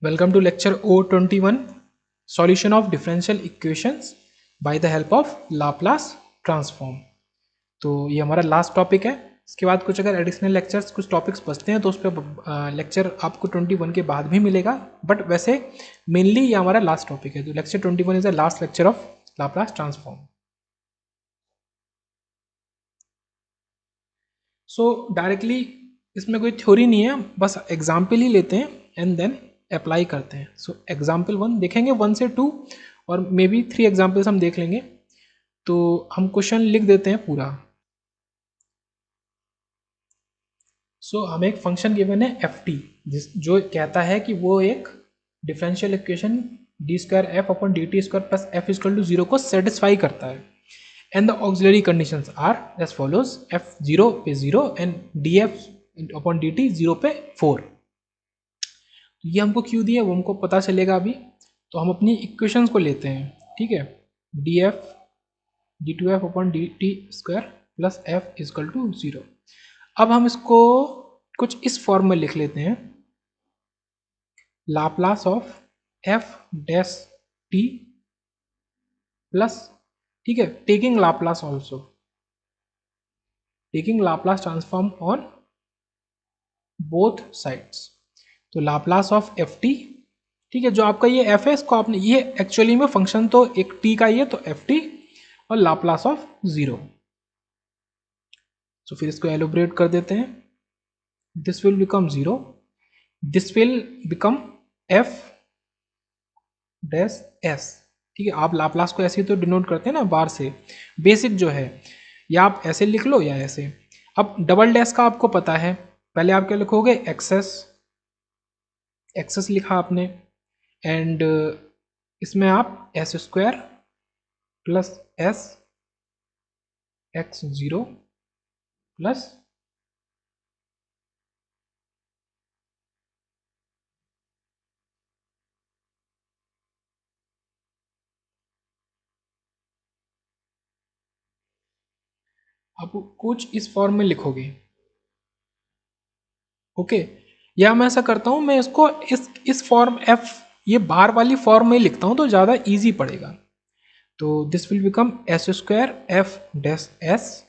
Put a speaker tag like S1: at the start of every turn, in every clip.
S1: Welcome to lecture O21, solution of differential equations by the help of Laplace transform। तो ये हमारा last topic है। इसके बाद कुछ अगर एडिशनल लेक्चर्स कुछ टॉपिक्स बचते हैं तो उस पर लेक्चर आपको 21 के बाद भी मिलेगा, बट वैसे मेनली ये हमारा लास्ट टॉपिक है। तो lecture 21 is the last lecture of Laplace transform. So directly इसमें कोई थ्योरी नहीं है, बस एग्जाम्पल ही लेते हैं एंड देन अप्लाई करते हैं। सो एग्जाम्पल 1 देखेंगे, 1 से 2 और मे बी 3 एग्जाम्पल्स हम देख लेंगे। तो हम क्वेश्चन लिख देते हैं पूरा। सो हमें एक फंक्शन गिवन है एफ टी, जो कहता है कि वो एक differential equation d square f upon d t square plus f equal to 0 को सेटिस्फाई करता है। And the auxiliary conditions are as follows, f 0 पे 0 and d f upon d t 0 पे 4। ये हमको क्यों दिया वो हमको पता चलेगा अभी। तो हम अपनी इक्वेशंस को लेते हैं, ठीक है। D f d two f upon d t square plus f equal to 0। अब हम इसको कुछ इस फॉर्म में लिख लेते हैं, Laplace of F dash t plus, ठीक है, taking Laplace also, taking Laplace transform on both sides. तो लाप्लास ऑफ एफ टी, ठीक है, जो आपका ये एफ है इसको आपने, ये एक्चुअली में फंक्शन तो एक टी का ही है, तो एफ टी और लाप्लास ऑफ 0। तो फिर इसको एलोब्रेट कर देते हैं। This will become 0, this will become F dash S, ठीक है। आप लाप्लास को ऐसे ही तो डिनोट करते हैं ना बार से, बेसिक जो है, या आप ऐसे लिख लो या ऐसे। अब डबल डैश का आपको पता है, पहले आप क्या लिखोगे, एक्सेस, एक्सेस लिखा आपने, एंड इसमें आप S square plus S x 0 plus आप कुछ इस फॉर्म में लिखोगे, ओके। या मैं ऐसा करता हूं, मैं इसको इस फॉर्म एफ, ये बार वाली फॉर्म में लिखता हूं तो ज़्यादा इजी पड़ेगा। तो this will become S square F dash S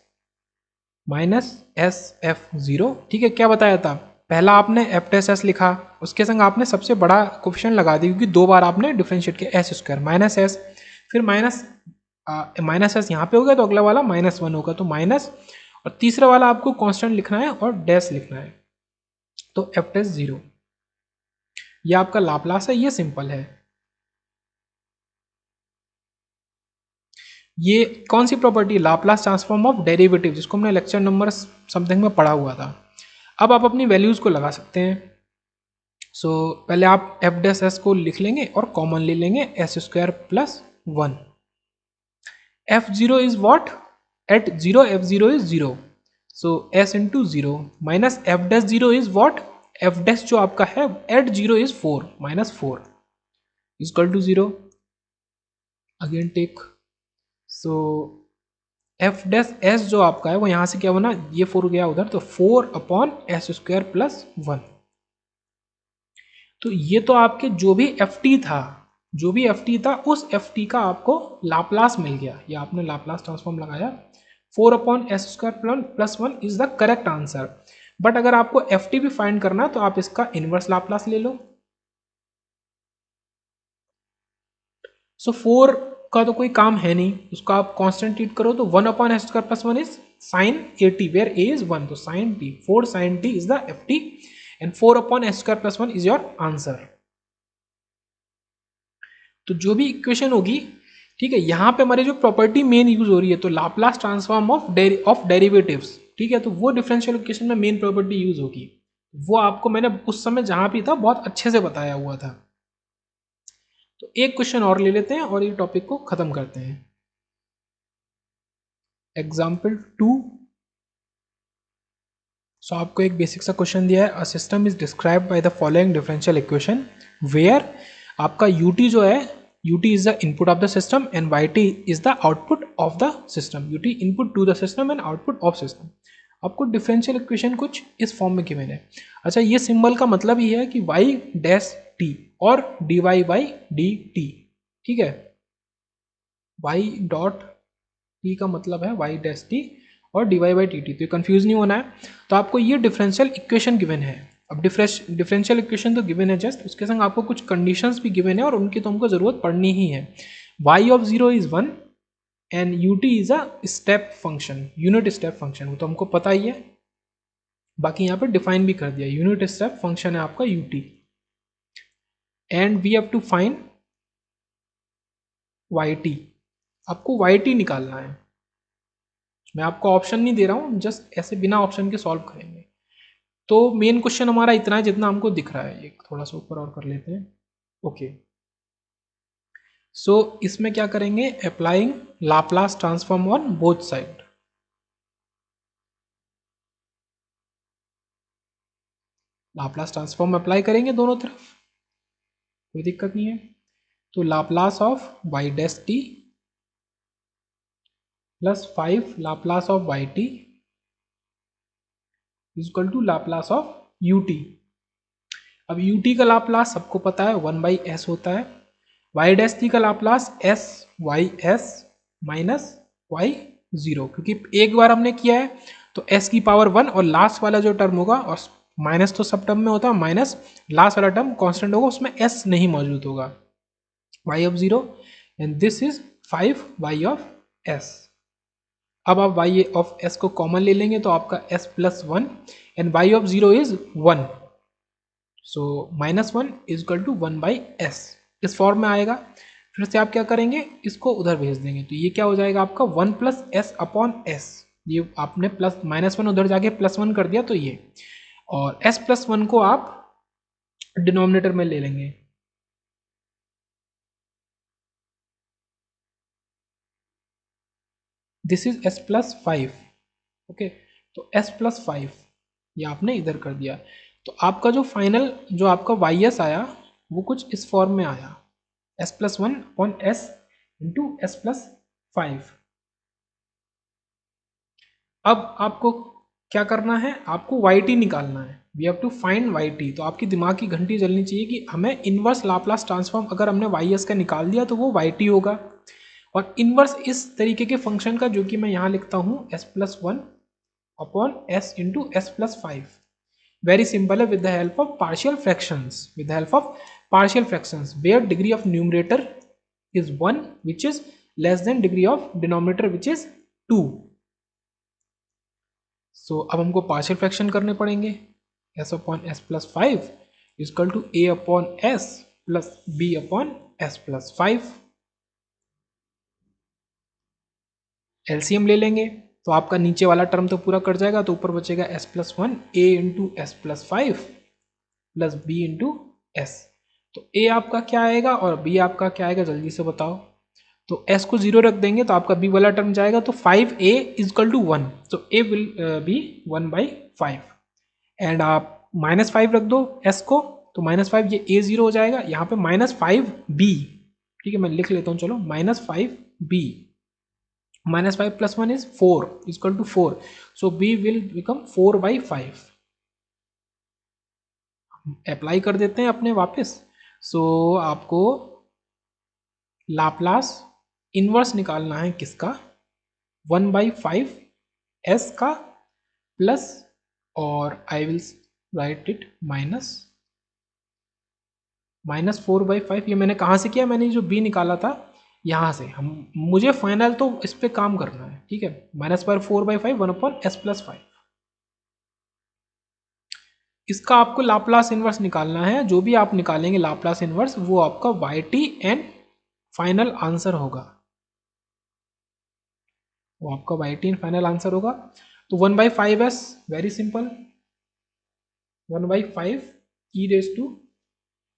S1: minus S F 0, ठीक है। क्या बताया था, पहला आपने एफ डैश एस लिखा, उसके संग आपने सबसे बड़ा कोफिशिएंट लगा दी, क्योंकि 2 बार आपने डिफरेंशिएट किया, एस स्क्वायर माइनस एस, फिर माइनस एस यहाँ पे हो गया तो अगला वाला -1 होगा, तो माइनस, और तीसरा वाला आपको कांस्टेंट लिखना है और डैश लिखना है, तो एफ डैश 0। ये आपका लाप्लास है, ये सिंपल है। ये कौन सी property, Laplace transform of derivative, जिसको हमने लेक्चर नंबर समथिंग में पढ़ा हुआ था। अब आप अपनी वैल्यूज को लगा सकते हैं। सो पहले आप एफ डैश एस को लिख लेंगे और कॉमन ले लेंगे, s square plus 1। F 0 is what, at 0 f 0 is 0, so s into 0 minus f dash 0 is what, f dash जो आपका है at 0 is 4 minus 4 equal to 0। Again take, so f dash s जो आपका है वो यहां से क्या बना, ये 4 गया उधर, तो 4 अपॉन एस स्क्वायर प्लस 1। तो ये तो आपके जो भी एफ टी था, जो भी एफ टी था उस एफ टी का आपको लाप्लास मिल गया, ये आपने लाप्लास ट्रांसफॉर्म लगाया। 4 upon s square plus 1 is the correct answer. But अगर आपको एफ टी भी फाइंड करना है तो आप इसका इनवर्स लाप्लास ले लो। सो 4 का तो कोई काम है नहीं, उसको आप कांस्टेंट ट्रीट करो, तो 1 upon s square plus 1 is sine a t, where a is 1, तो sine t, 4 sine t is the f t, and 4 upon s square plus 1 is your answer. तो जो भी इक्वेशन होगी, ठीक है, यहाँ पे हमारी जो प्रॉपर्टी मेन यूज हो रही है, तो लाप्लास ट्रांसफॉर्म ऑफ डेरिवेटिव्स, ठीक है, तो वो डिफरेंशियल इक्वेशन में मेन प्रॉपर्टी यूज होगी। वो आपको मैंने उस समय जहां भी था बहुत अच्छे से बताया हुआ था। तो एक क्वेश्चन और ले लेते हैं और ये टॉपिक को खत्म करते हैं। एग्जाम्पल 2। सो आपको एक बेसिक सा क्वेश्चन दिया है, a system is described by the following differential equation where आपका ut जो है, ut is the input of the system and yt is the output of the system, ut input to the system and output of system. आपको differential equation कुछ इस form में given है। अच्छा, ये सिंबल का मतलब ही है कि y डैश t, और dy बाई dt, ठीक है। y डॉट t का मतलब है y डैश t और dy बाई dt, तो ये कंफ्यूज नहीं होना है। तो आपको ये डिफरेंशियल इक्वेशन गिवन है। अब डिफरेंशियल इक्वेशन तो गिवन है जस्ट, उसके संग आपको कुछ कंडीशंस भी गिवन है और उनकी तो हमको जरूरत पड़नी ही है। y of 0 is 1 and ut is a step function, unit step function, वो तो हमको पता ही है। बाकी यहाँ पे डिफाइन भी कर दिया, यूनिट स्टेप फंक्शन है आपका ut, and we have to find yt। आपको yt निकालना है। मैं आपको ऑप्शन नहीं दे रहा हूँ, जस्ट ऐसे बिना ऑप्शन के सॉल्व करेंगे। तो मेन क्वेश्चन हमारा इतना है जितना हमको दिख रहा है, एक थोड़ा सा ऊपर और कर लेते हैं। ओके, सो इसमें क्या करेंगे, applying Laplace transform on both side. Laplace transform apply करेंगे दोनों तरफ, कोई दिक्कत नहीं है। तो Laplace of y dash t plus 5 Laplace of y t is equal to Laplace of u t. अब यू टी का लाप्लास सबको पता है 1/s होता है, वाई डैश टी का Laplace s y s minus y zero, क्योंकि एक बार हमने किया है तो s की पावर 1 और लास्ट वाला जो टर्म होगा, और माइनस तो सब टर्म में होता है, माइनस लास्ट वाला टर्म कांस्टेंट होगा, उसमें s नहीं मौजूद होगा, y of 0 and this is 5 y of s। अब आप y ऑफ s को कॉमन ले लेंगे तो आपका s plus 1 and y of 0 is 1, so minus 1 is equal to 1/s, इस फॉर्म में आएगा। फिर से आप क्या करेंगे, इसको उधर भेज देंगे, तो ये क्या हो जाएगा आपका 1 प्लस एस अपॉन एस, ये आपने प्लस -1 उधर जाके +1 कर दिया, तो ये, और s प्लस 1 को आप डिनोमिनेटर में ले लेंगे। This is s plus 5, okay, तो s प्लस 5 ये आपने इधर कर दिया। तो आपका जो फाइनल जो आपका ys आया वो कुछ इस फॉर्म में आया, s plus 1 upon s into s plus 5। अब आपको क्या करना है, आपको yt निकालना है, we have to find yt। तो आपकी दिमाग की घंटी चलनी चाहिए कि हमें इनवर्स लाप्लास ट्रांसफॉर्म अगर हमने ys का निकाल दिया तो वो yt होगा, और इनवर्स इस तरीके के फंक्शन का जो कि मैं यहाँ लिखता हूँ s plus 1 upon s into s plus 5। Very simple है, with the help of partial fractions, with the help of partial fractions where degree of numerator is 1 which is less than degree of denominator which is 2। so अब हमको partial fraction करने पड़ेंगे, s upon s plus 5 equal to a upon s plus b upon s plus 5। LCM ले लेंगे तो आपका नीचे वाला टर्म तो पूरा कट जाएगा, तो ऊपर बचेगा s plus 1 a into S plus 5 plus b into S. तो a आपका क्या आएगा और b आपका क्या आएगा, जल्दी से बताओ। तो s को 0 रख देंगे तो आपका b वाला टर्म जाएगा, तो 5a इजकल टू 1, तो a विल बी 1/5 एंड आप -5 रख दो s को, तो -5 ये a0 हो जाएगा, यहाँ पे -5b, ठीक है मैं लिख लेता हूँ, चलो -5b, -5 plus 1 is 4 equal to 4, so b will become 4/5। Apply कर देते हैं अपने वापस। सो आपको लाप्लास इनवर्स निकालना है किसका, 1/5 s का प्लस, और आई विल राइट इट -4/5। ये मैंने कहाँ से किया, मैंने जो b निकाला था यहाँ से, हम मुझे फाइनल तो इस पे काम करना है, ठीक है। -4/5 1 अपॉन s प्लस 5, इसका आपको लाप्लास इनवर्स निकालना है। जो भी आप निकालेंगे लाप्लास इनवर्स वो आपका yt एंड फाइनल आंसर होगा, वो आपका yt एंड फाइनल आंसर होगा। तो 1/5s, very simple, 1/5 e raise to,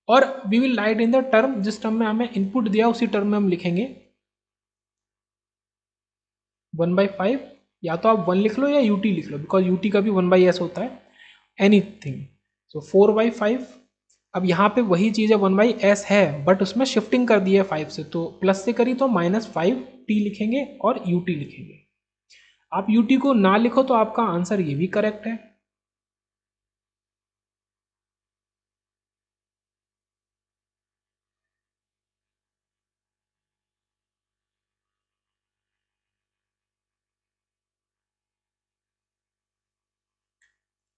S1: और we will write in the term, जिस टर्म में हमें इनपुट दिया उसी टर्म में हम लिखेंगे 1/5, या तो आप 1 लिख लो या ut लिख लो, बिकॉज ut का भी 1/s होता है, एनीथिंग। सो 4/5, अब यहाँ पे वही चीज़ है 1/s है, बट उसमें शिफ्टिंग कर दी है 5 से, तो प्लस से करी तो -5t लिखेंगे और ut लिखेंगे। आप ut को ना लिखो तो आपका आंसर ये भी करेक्ट है।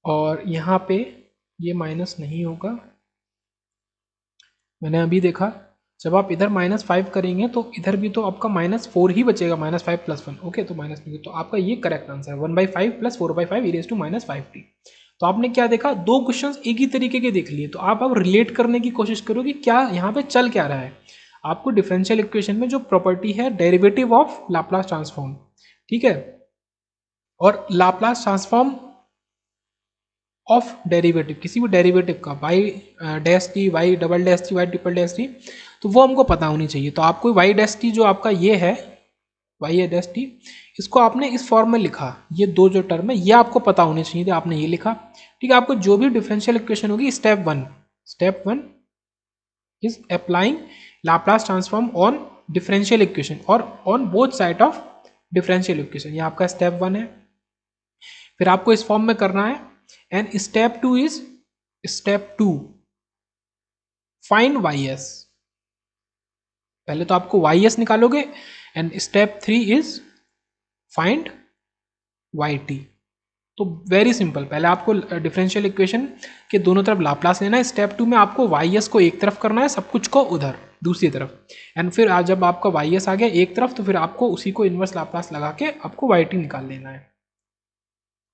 S1: और यहाँ पे ये माइनस नहीं होगा, मैंने अभी देखा जब आप इधर -5 करेंगे तो इधर भी तो आपका -4 ही बचेगा, -5 + 1, ओके, तो माइनस नहीं, तो आपका ये करेक्ट आंसर है 1/5 + 4/5 e -5t। तो आपने क्या देखा, दो क्वेश्चंस एक ही तरीके के देख लिए, तो आप अब रिलेट करने की कोशिश करो कि क्या यहाँ पे चल क्या रहा है। आपको डिफरेंशियल इक्वेशन में जो प्रॉपर्टी है डेरिवेटिव ऑफ लाप्लास ट्रांसफॉर्म, ठीक है, और लाप्लास ट्रांसफॉर्म ऑफ डेरिवेटिव, किसी भी डेरिवेटिव का y dash t, y double dash t, y triple dash t, तो वो हमको पता होनी चाहिए। तो आपको वाई डैश टी जो आपका ये है, वाई डैश टी, इसको आपने इस फॉर्म में लिखा, ये दो जो टर्म है ये आपको पता होनी चाहिए, तो आपने ये लिखा, ठीक है। आपको जो भी डिफरेंशियल इक्वेशन होगी, step one is applying Laplace transform on differential equation और on both side of differential equation, ये आपका स्टेप 1 है। फिर आपको इस फॉर्म में करना है। And step 2 is find y s, पहले तो आपको वाई एस निकालोगे, and step 3 is find y t. तो वेरी सिंपल, पहले आपको डिफरेंशियल इक्वेशन के दोनों तरफ लाप्लास लेना है, स्टेप 2 में आपको वाई एस को एक तरफ करना है, सब कुछ को उधर दूसरी तरफ, एंड फिर आज जब आपका वाई एस आ गया एक तरफ, तो फिर आपको उसी को इन्वर्स लाप्लास लगा के आपको वाई टी निकाल लेना है।